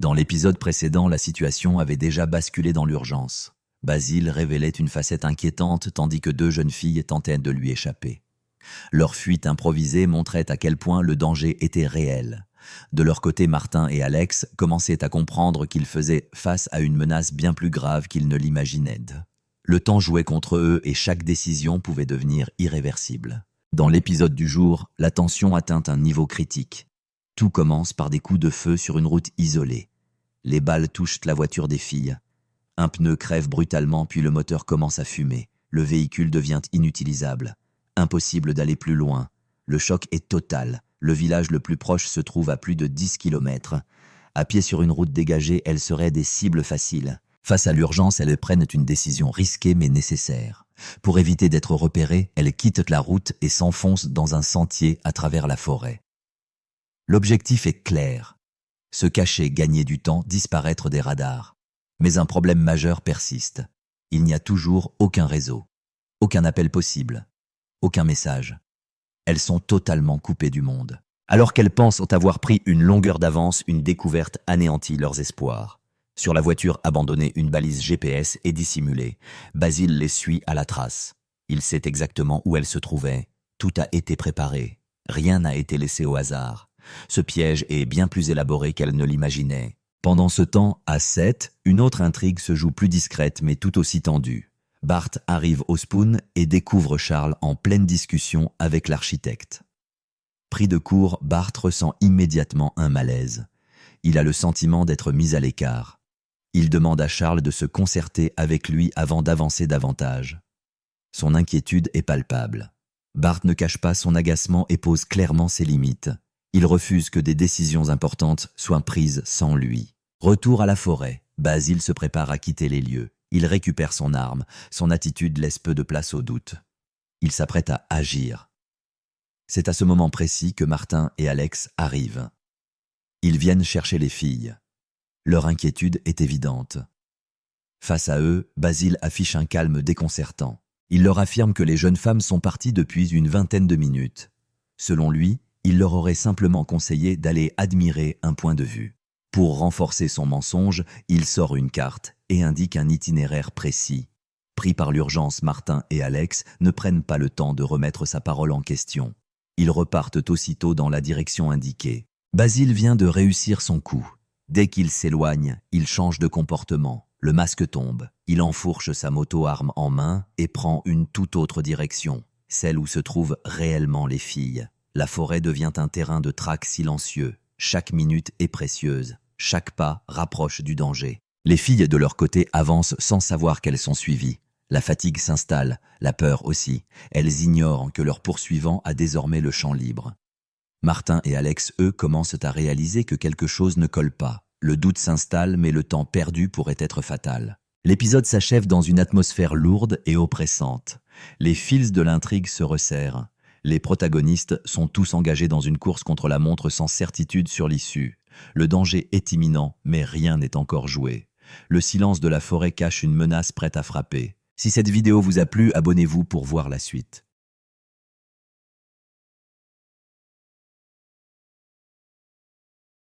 Dans l'épisode précédent, la situation avait déjà basculé dans l'urgence. Basile révélait une facette inquiétante tandis que deux jeunes filles tentaient de lui échapper. Leur fuite improvisée montrait à quel point le danger était réel. De leur côté, Martin et Alex commençaient à comprendre qu'ils faisaient face à une menace bien plus grave qu'ils ne l'imaginaient. Le temps jouait contre eux et chaque décision pouvait devenir irréversible. Dans l'épisode du jour, la tension atteint un niveau critique. Tout commence par des coups de feu sur une route isolée. Les balles touchent la voiture des filles. Un pneu crève brutalement puis le moteur commence à fumer. Le véhicule devient inutilisable. Impossible d'aller plus loin. Le choc est total. Le village le plus proche se trouve à plus de 10 km. À pied sur une route dégagée, elles seraient des cibles faciles. Face à l'urgence, elles prennent une décision risquée mais nécessaire. Pour éviter d'être repérées, elles quittent la route et s'enfoncent dans un sentier à travers la forêt. L'objectif est clair. Se cacher, gagner du temps, disparaître des radars. Mais un problème majeur persiste. Il n'y a toujours aucun réseau. Aucun appel possible. Aucun message. Elles sont totalement coupées du monde. Alors qu'elles pensent avoir pris une longueur d'avance, une découverte anéantit leurs espoirs. Sur la voiture abandonnée, une balise GPS est dissimulée. Basile les suit à la trace. Il sait exactement où elles se trouvaient. Tout a été préparé. Rien n'a été laissé au hasard. Ce piège est bien plus élaboré qu'elle ne l'imaginait. Pendant ce temps, à 7, une autre intrigue se joue plus discrète mais tout aussi tendue. Bart arrive au Spoon et découvre Charles en pleine discussion avec l'architecte. Pris de court, Bart ressent immédiatement un malaise. Il a le sentiment d'être mis à l'écart. Il demande à Charles de se concerter avec lui avant d'avancer davantage. Son inquiétude est palpable. Bart ne cache pas son agacement et pose clairement ses limites. Il refuse que des décisions importantes soient prises sans lui. Retour à la forêt, Basile se prépare à quitter les lieux. Il récupère son arme, son attitude laisse peu de place au doute. Il s'apprête à agir. C'est à ce moment précis que Martin et Alex arrivent. Ils viennent chercher les filles. Leur inquiétude est évidente. Face à eux, Basile affiche un calme déconcertant. Il leur affirme que les jeunes femmes sont parties depuis une vingtaine de minutes. Selon lui, il leur aurait simplement conseillé d'aller admirer un point de vue. Pour renforcer son mensonge, il sort une carte et indique un itinéraire précis. Pris par l'urgence, Martin et Alex ne prennent pas le temps de remettre sa parole en question. Ils repartent aussitôt dans la direction indiquée. Basile vient de réussir son coup. Dès qu'il s'éloigne, il change de comportement. Le masque tombe. Il enfourche sa moto arme en main et prend une toute autre direction, celle où se trouvent réellement les filles. La forêt devient un terrain de traque silencieux. Chaque minute est précieuse. Chaque pas rapproche du danger. Les filles, de leur côté, avancent sans savoir qu'elles sont suivies. La fatigue s'installe, la peur aussi. Elles ignorent que leur poursuivant a désormais le champ libre. Martin et Alex, eux, commencent à réaliser que quelque chose ne colle pas. Le doute s'installe, mais le temps perdu pourrait être fatal. L'épisode s'achève dans une atmosphère lourde et oppressante. Les fils de l'intrigue se resserrent. Les protagonistes sont tous engagés dans une course contre la montre sans certitude sur l'issue. Le danger est imminent, mais rien n'est encore joué. Le silence de la forêt cache une menace prête à frapper. Si cette vidéo vous a plu, abonnez-vous pour voir la suite.